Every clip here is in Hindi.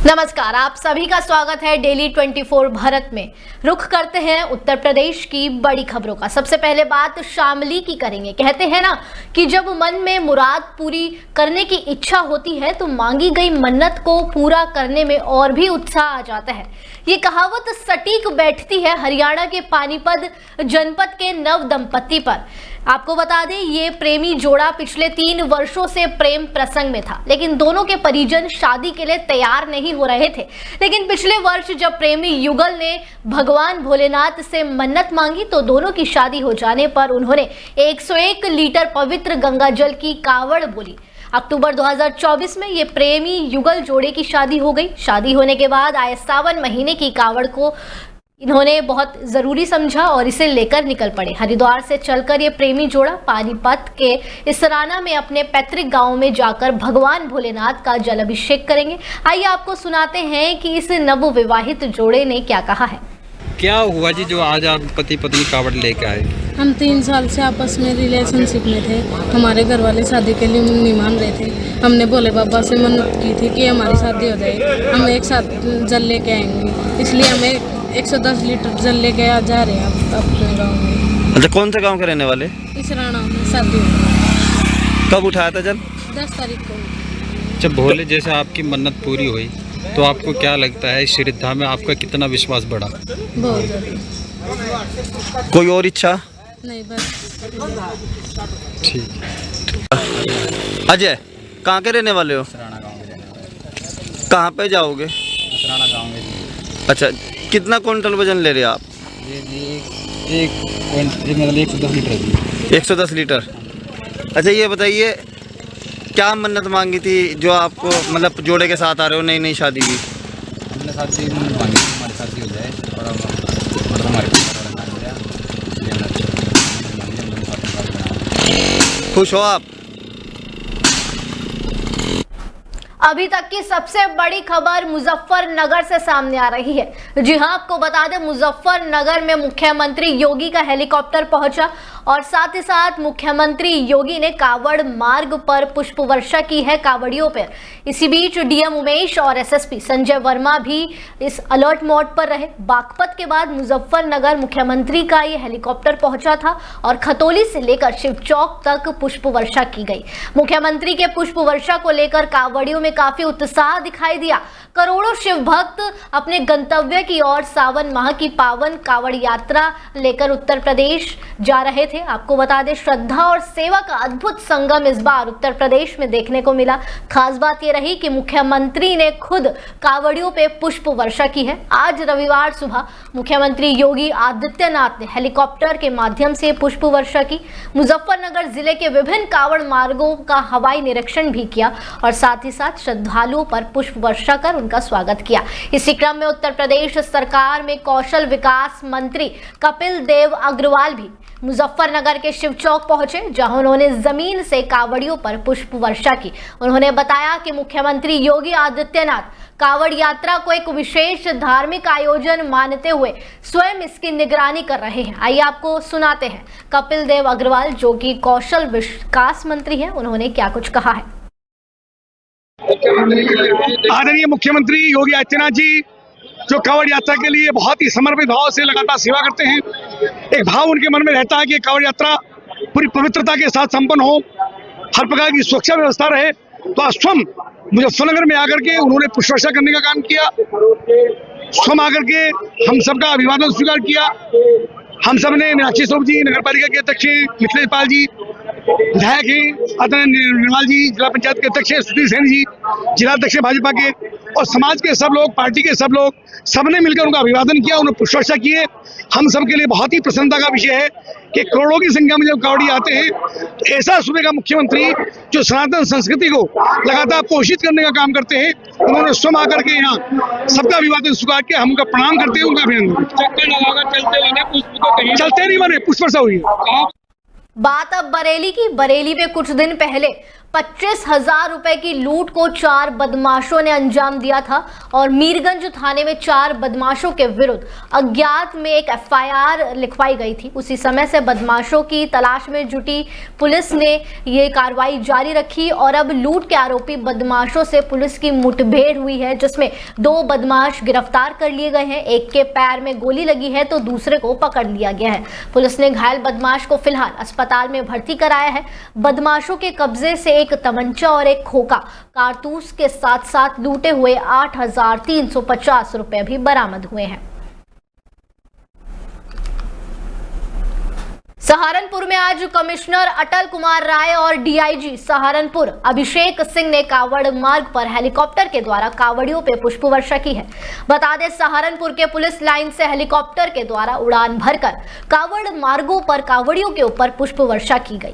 नमस्कार, आप सभी का स्वागत है डेली 24 भारत में। रुख करते हैं उत्तर प्रदेश की बड़ी खबरों का। सबसे पहले बात शामली की करेंगे। कहते हैं ना कि जब मन में मुराद पूरी करने की इच्छा होती है तो मांगी गई मन्नत को पूरा करने में और भी उत्साह आ जाता है। ये कहावत सटीक बैठती है हरियाणा के पानीपत जनपद के नव दंपति पर। आपको बता दें, ये प्रेमी जोड़ा पिछले 3 वर्षों से प्रेम प्रसंग में था, लेकिन दोनों के परिजन शादी के लिए तैयार नहीं हो रहे थे। लेकिन पिछले वर्ष जब प्रेमी युगल ने भगवान भोलेनाथ से मन्नत मांगी तो दोनों की शादी हो जाने पर उन्होंने 101 लीटर पवित्र गंगा जल की कावड़ बोली। अक्टूबर 2024 में ये प्रेमी युगल जोड़े की शादी हो गई। शादी होने के बाद आए सावन महीने की कावड़ को इन्होंने बहुत जरूरी समझा और इसे लेकर निकल पड़े। हरिद्वार से चलकर ये प्रेमी जोड़ा पानीपत के इसराना में अपने पैतृक गांव में जाकर भगवान भोलेनाथ का जल अभिषेक करेंगे। आइए आपको सुनाते हैं कि इस नवविवाहित जोड़े ने क्या कहा है। क्या हुआ जी जो आज आप पति पत्नी कावड़ लेके आए? हम 3 साल से आपस में रिलेशनशिप में थे। हमारे घर वाले शादी के लिए नहीं मान रहे थे। हमने भोले बाबा से मन्नत की थी कि हमारी शादी हो जाए, हम एक साथ जल लेके आएंगे। इसलिए हमें 110 लीटर जल लेके जा रहे हैं अपने गाँव में। अच्छा, कौन से गांव के रहने वाले? इसराना में शादी हो। कब उठाया था जल? 10 तारीख को। जब भोले जैसे आपकी मन्नत पूरी हुई तो आपको क्या लगता है इस श्रद्धा में आपका कितना विश्वास बढ़ा? बहुत ज़्यादा। कोई और इच्छा नहीं, बस। ठीक। अजय, कहाँ के रहने वाले हो? कहाँ पे जाओगे? अच्छा, कितना क्विंटल वजन ले रहे हो आप? मतलब 110 लीटर। 110 लीटर। अच्छा, ये बताइए क्या मन्नत मांगी थी जो आपको मतलब जोड़े के साथ आ रहे हो नई नई शादी की? हमने शादी मांगी हमारी शादी हो जाए और मतलब हमारे खुश हो आप? अभी तक की सबसे बड़ी खबर मुजफ्फरनगर से सामने आ रही है। जी हां, आपको बता दें, मुजफ्फरनगर में मुख्यमंत्री योगी का हेलीकॉप्टर पहुंचा और साथ ही साथ मुख्यमंत्री योगी ने कावड़ मार्ग पर पुष्प वर्षा की है कावड़ियों पर। इसी बीच डीएम उमेश और एसएसपी संजय वर्मा भी इस अलर्ट मोड पर रहे। बागपत के बाद मुजफ्फरनगर मुख्यमंत्री का ये हेलीकॉप्टर पहुंचा था और खतौली से लेकर शिव चौक तक पुष्प वर्षा की गई। मुख्यमंत्री के पुष्प वर्षा को लेकर कावड़ियों में काफी उत्साह दिखाई दिया। करोड़ों शिव भक्त अपने गंतव्य की ओर सावन माह की पावन कावड़ यात्रा लेकर उत्तर प्रदेश जा रहे थे। आपको बता दें, श्रद्धा और सेवा का अद्भुत संगम इस बार उत्तर प्रदेश में देखने को मिला। खास बात यह रही कि मुख्यमंत्री ने खुद कावड़ियों पे पुष्प वर्षा की है। आज रविवार सुबह मुख्यमंत्री योगी आदित्यनाथ ने हेलीकॉप्टर के माध्यम से पुष्प वर्षा की। मुजफ्फरनगर जिले के विभिन्न कावड़ मार्गों का हवाई निरीक्षण भी किया और साथ ही साथ श्रद्धालुओं पर पुष्प वर्षा कर उनका स्वागत किया। इसी क्रम में उत्तर प्रदेश सरकार में कौशल विकास मंत्री कपिल देव अग्रवाल भी मुजफ्फरनगर के शिव चौक पहुंचे, जहां उन्होंने जमीन से कावड़ियों पर पुष्प वर्षा की। उन्होंने बताया कि मुख्यमंत्री योगी आदित्यनाथ कावड़ यात्रा को एक विशेष धार्मिक आयोजन मानते हुए स्वयं इसकी निगरानी कर रहे हैं। आइए आपको सुनाते हैं कपिल देव अग्रवाल, जो कि कौशल विकास मंत्री हैं, उन्होंने क्या कुछ कहा है। आदरणीय मुख्यमंत्री योगी आदित्यनाथ जी जो कावड़ यात्रा के लिए बहुत ही समर्पित भाव से लगातार सेवा करते हैं, एक भाव उनके मन में रहता है कि कावड़ यात्रा पूरी पवित्रता के साथ संपन्न हो, हर प्रकार की सुरक्षा व्यवस्था रहे। तो स्वयं मुजफ्फरनगर में आकर के उन्होंने पुष्प वर्षा करने का काम किया। स्वयं आकर के हम सबका अभिवादन स्वीकार किया। हम सब ने मीनाक्षी स्वरूप जी, नगर पालिका के अध्यक्ष मिथिलेश पाल जी, विधायक हैं आदरणीय निर्मल जी, जिला पंचायत के अध्यक्ष सुधीर सेन जी, जिला अध्यक्ष भाजपा के, और समाज के सब लोग, पार्टी के सब लोग, सबने मिलकर उनका अभिवादन किया, उन्हें पुष्प वर्षा किए। हम सब के लिए बहुत ही प्रसन्नता का विषय है कि करोड़ों की संख्या में जब कावड़ी आते हैं तो ऐसा सूबे का मुख्यमंत्री जो सनातन संस्कृति को लगातार पोषित करने का काम करते हैं, उन्होंने स्वयं आकर के यहाँ सबका अभिवादन स्वीकार किया। हम उनका प्रणाम करते हैं, उनका अभिनंदन। चलते नहीं बने, पुष्प वर्षा हुई। बात अब बरेली की। बरेली में कुछ दिन पहले 25,000 रुपए की लूट को 4 बदमाशों ने अंजाम दिया था और मीरगंज थाने में 4 बदमाशों के विरुद्ध अज्ञात में एक एफआईआर लिखवाई गई थी। उसी समय से बदमाशों की तलाश में जुटी पुलिस ने ये कार्रवाई जारी रखी और अब लूट के आरोपी बदमाशों से पुलिस की मुठभेड़ हुई है, जिसमें 2 बदमाश गिरफ्तार कर लिए गए हैं। एक के पैर में गोली लगी है तो दूसरे को पकड़ लिया गया है। पुलिस ने घायल बदमाश को फिलहाल अस्पताल में भर्ती कराया है। बदमाशों के कब्जे से एक तमंचा और एक खोखा कारतूस के साथ साथ लूटे हुए 8,350 रुपए भी बरामद हुए हैं। सहारनपुर में आज कमिश्नर अटल कुमार राय और डीआईजी सहारनपुर अभिषेक सिंह ने कावड़ मार्ग पर हेलीकॉप्टर के द्वारा कावड़ियों पे पुष्प वर्षा की है। बता दें, सहारनपुर के पुलिस लाइन से हेलीकॉप्टर के द्वारा उड़ान भरकर कावड़ मार्गों पर कावड़ियों के ऊपर पुष्प वर्षा की गई।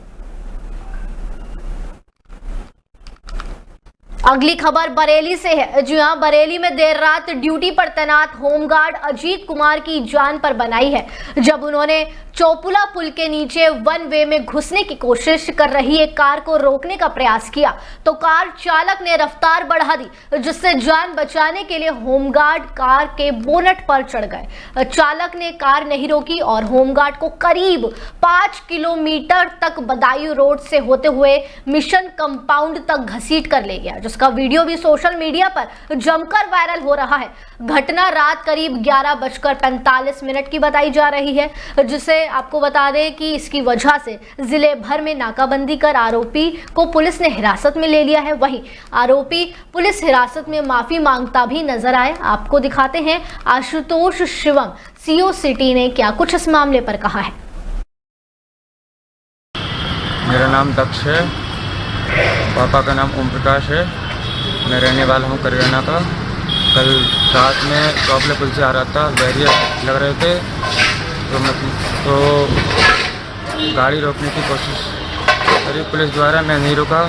अगली खबर बरेली से है। जी हां, बरेली में देर रात ड्यूटी पर तैनात होमगार्ड अजीत कुमार की जान पर बनाई है जब उन्होंने चौपुला पुल के नीचे वन वे में घुसने की कोशिश कर रही एक कार को रोकने का प्रयास किया तो कार चालक ने रफ्तार बढ़ा दी, जिससे जान बचाने के लिए होमगार्ड कार के बोनट पर चढ़ गए। चालक ने कार नहीं रोकी और होमगार्ड को करीब 5 किलोमीटर तक बदायूं रोड से होते हुए मिशन कंपाउंड तक घसीट कर ले गया, जिसका वीडियो भी सोशल मीडिया पर जमकर वायरल हो रहा है। घटना रात करीब 11:45 की बताई जा रही है, जिसे आपको बता दें कि इसकी वजह से जिले भर में नाकाबंदी कर आरोपी को पुलिस ने हिरासत में ले लिया है। वहीं आरोपी पुलिस हिरासत में माफी मांगता भी नजर आए। आपको दिखाते हैं आशुतोष शिवम सीओ सिटी ने क्या कुछ इस मामले पर कहा है। मेरा नाम दक्ष है, पापा का नाम ओम प्रकाश है। मैं रहने वाला हूँ करियाना का। कल रात में चौपले पुल से आ रहा था, बैरियर लग रहे थे तो गाड़ी रोकने की कोशिश करी पुलिस द्वारा। मैं नहीं रुका,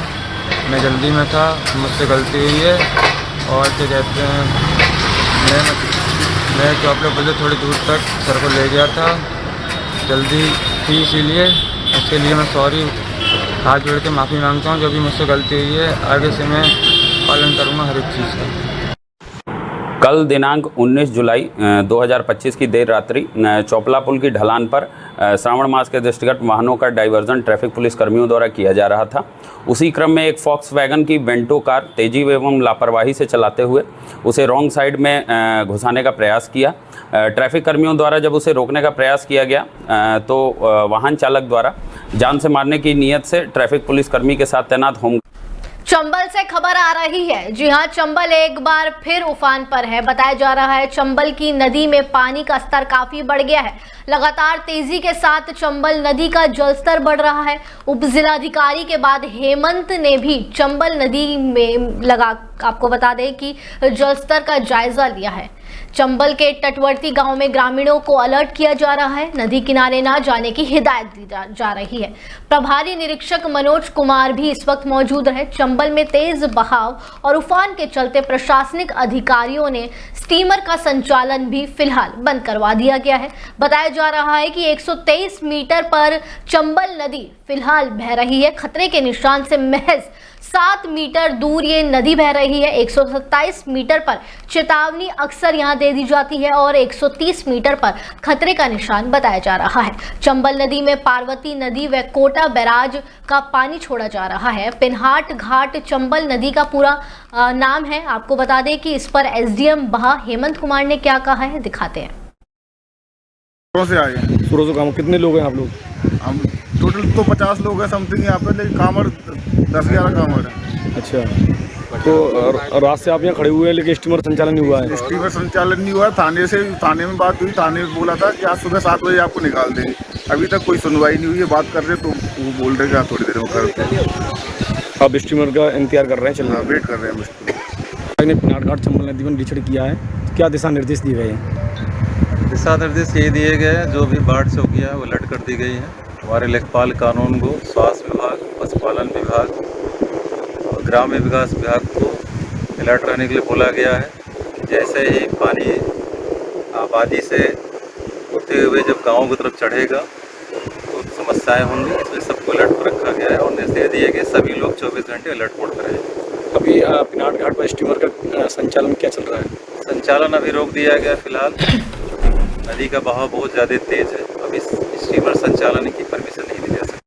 मैं जल्दी में था, मुझसे गलती हुई है। और क्या कहते हैं, मैं चौपले पुल से थोड़ी दूर तक सर को ले गया था, जल्दी थी, इसीलिए उसके लिए मैं सॉरी हाथ जोड़ के माफ़ी मांगता हूँ। जो भी मुझसे गलती हुई है आगे से मैं पालन करूँगा हर एक चीज़ का। कल दिनांक 19 जुलाई 2025 की देर रात्रि चौपला पुल की ढलान पर श्रावण मास के दृष्टिगत वाहनों का डाइवर्जन ट्रैफिक पुलिस कर्मियों द्वारा किया जा रहा था। उसी क्रम में एक फॉक्सवैगन की वेंटो कार तेजी एवं लापरवाही से चलाते हुए उसे रॉन्ग साइड में घुसाने का प्रयास किया। ट्रैफिक कर्मियों द्वारा जब उसे रोकने का प्रयास किया गया तो वाहन चालक द्वारा जान से मारने की नीयत से ट्रैफिक पुलिस कर्मी के साथ तैनात होम चंबल से खबर आ रही है। जी हां, चंबल एक बार फिर उफान पर है। बताया जा रहा है चंबल की नदी में पानी का स्तर काफी बढ़ गया है। लगातार तेजी के साथ चंबल नदी का जलस्तर बढ़ रहा है। उप जिलाधिकारी के बाद हेमंत ने भी चंबल नदी में आपको बता दें कि जलस्तर का जायजा लिया है। चंबल के तटवर्ती गांव में ग्रामीणों को अलर्ट किया जा रहा है। नदी किनारे ना जाने की हिदायत दी जा रही है। प्रभारी निरीक्षक मनोज कुमार भी इस वक्त मौजूद है। चंबल में तेज बहाव और उफान के चलते प्रशासनिक अधिकारियों ने स्टीमर का संचालन भी फिलहाल बंद करवा दिया गया है। बताया जा रहा है कि 123 मीटर पर चंबल नदी फिलहाल बह रही है। खतरे के निशान से महज 7 मीटर दूर ये नदी बह रही है। 127 मीटर पर चेतावनी अक्सर यहाँ दे दी जाती है और 130 मीटर पर खतरे का निशान बताया जा रहा है। चंबल नदी में पार्वती नदी व कोटा बैराज का पानी छोड़ा जा रहा है। पिनहाट घाट चंबल नदी का पूरा नाम है। आपको बता दें कि इस पर एसडीएम बहा हेमंत कुमार ने क्या कहा है, दिखाते हैं। से आए हैं सूरज काम। कितने लोग हैं आप लोग? हम टोटल तो 50 लोग हैं समथिंग यहाँ पे, लेकिन कामर 10-11 कामर है। अच्छा, तो रात से आप यहाँ खड़े हुए हैं लेकिन स्टीमर संचालन नहीं हुआ है? स्टीमर संचालन नहीं हुआ। थाने में बात हुई, थाने में बोला था कि आज सुबह 7 बजे आपको निकाल देंगे। अभी तक कोई सुनवाई नहीं हुई है। बात कर रहे तो वो बोल रहे हैं थोड़ी देर में करते हैं। आप स्टीमर का इंतजार कर रहे हैं? चल वेट कर रहे हैं। पिनाट घाट चंबल नदी में निरीक्षण किया है, क्या दिशा निर्देश दिए गए हैं? दिशा निर्देश ये दिए गए हैं, जो भी बाढ़ चौकियाँ है वो अलर्ट कर दी गई हैं। हमारे लेखपाल कानून को स्वास्थ्य विभाग, पशुपालन विभाग और ग्राम्य विकास विभाग को अलर्ट रहने के लिए बोला गया है। जैसे ही पानी आबादी से होते हुए जब गाँव की तरफ चढ़ेगा तो समस्याएं होंगी, इसलिए सबको अलर्ट पर रखा गया है और निर्देश दिए गए सभी लोग 24 घंटे अलर्ट मोड पर रहें। अभी पिनाट घाट पर स्टीमर का संचालन क्या चल रहा है? संचालन अभी रोक दिया गया फिलहाल, नदी का बहाव बहुत ज़्यादा तेज है, अभी स्टीमर संचालन की परमिशन नहीं दी जा सकती।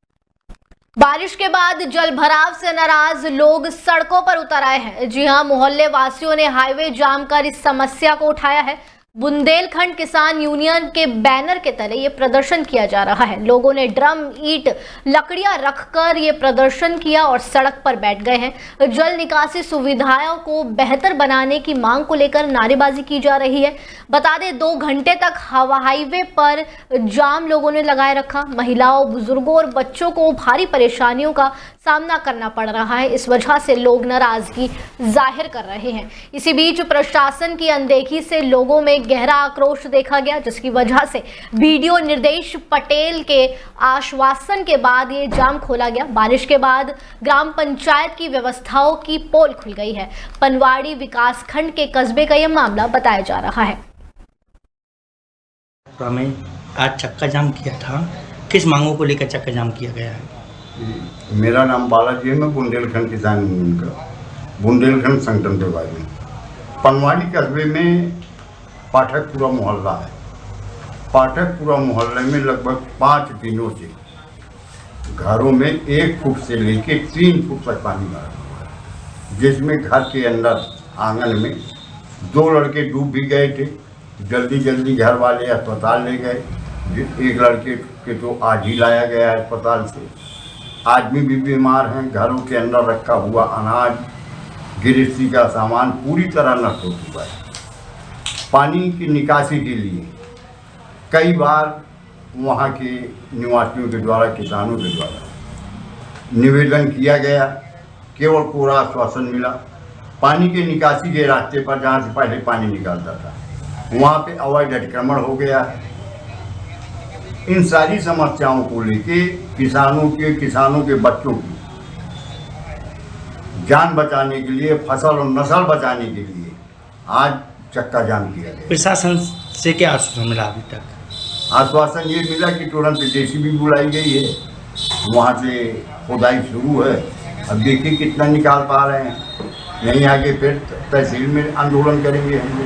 बारिश के बाद जल भराव से नाराज लोग सड़कों पर उतर आए हैं। जी हां, मोहल्ले वासियों ने हाईवे जाम कर इस समस्या को उठाया है। बुंदेलखंड किसान यूनियन के बैनर के तले ये प्रदर्शन किया जा रहा है। लोगों ने ड्रम, ईंट, लकड़ियां रखकर ये प्रदर्शन किया और सड़क पर बैठ गए हैं। जल निकासी सुविधाओं को बेहतर बनाने की मांग को लेकर नारेबाजी की जा रही है। बता दें 2 घंटे तक हाईवे पर जाम लोगों ने लगाए रखा। महिलाओं, बुजुर्गों और बच्चों को भारी परेशानियों का सामना करना पड़ रहा है। इस वजह से लोग नाराजगी जाहिर कर रहे हैं। इसी बीच प्रशासन की अनदेखी से लोगों में गहरा आक्रोश देखा गया, जिसकी वजह से बीडीओ निर्देश पटेल के आश्वासन के बाद ये जाम खोला गया। बारिश के बाद ग्राम पंचायत की व्यवस्थाओं की पोल खुल गई है। पनवाड़ी विकास खंड के कस्बे का यह मामला बताया जा रहा है। तो हमें आज चक्का जाम किया था, किस मांगों को लेकर चक्का जाम किया गया है? मेरा नाम बालाजी है, मैं बुंदेलखंड किसान यूनियन का बुंदेलखंड संगठन के बारे में। पनवाड़ी कस्बे में पाठकपुरा मोहल्ला है। पाठकपुरा मोहल्ले में लगभग 5 दिनों से घरों में 1 फुट से लेकर 3 फुट तक पानी भरा हुआ है, जिसमें घर के अंदर आंगन में 2 लड़के डूब भी गए थे। जल्दी जल्दी घर वाले अस्पताल ले गए। एक लड़के के तो आज ही लाया गया है अस्पताल से। आदमी भी बीमार हैं। घरों के अंदर रखा हुआ अनाज, गृहस्थी का सामान पूरी तरह नष्ट हो चुका है। पानी की निकासी के लिए कई बार वहाँ के निवासियों के द्वारा, किसानों के द्वारा निवेदन किया गया, केवल कोरा आश्वासन मिला। पानी के निकासी के रास्ते पर जहाँ से पहले पानी निकलता था, वहाँ पे अवैध अतिक्रमण हो गया है। इन सारी समस्याओं को लेके किसानों के बच्चों की जान बचाने के लिए, फसल और नस्ल बचाने के लिए आज चक्का जाम किया गया। प्रशासन से क्या आश्वासन मिला अभी तक? आश्वासन ये मिला कि तुरंत जेसीबी बुलाई गई है, वहाँ से खुदाई शुरू है। अब देखिए कितना निकाल पा रहे हैं। नहीं आगे फिर तहसील में आंदोलन करेंगे हम लोग।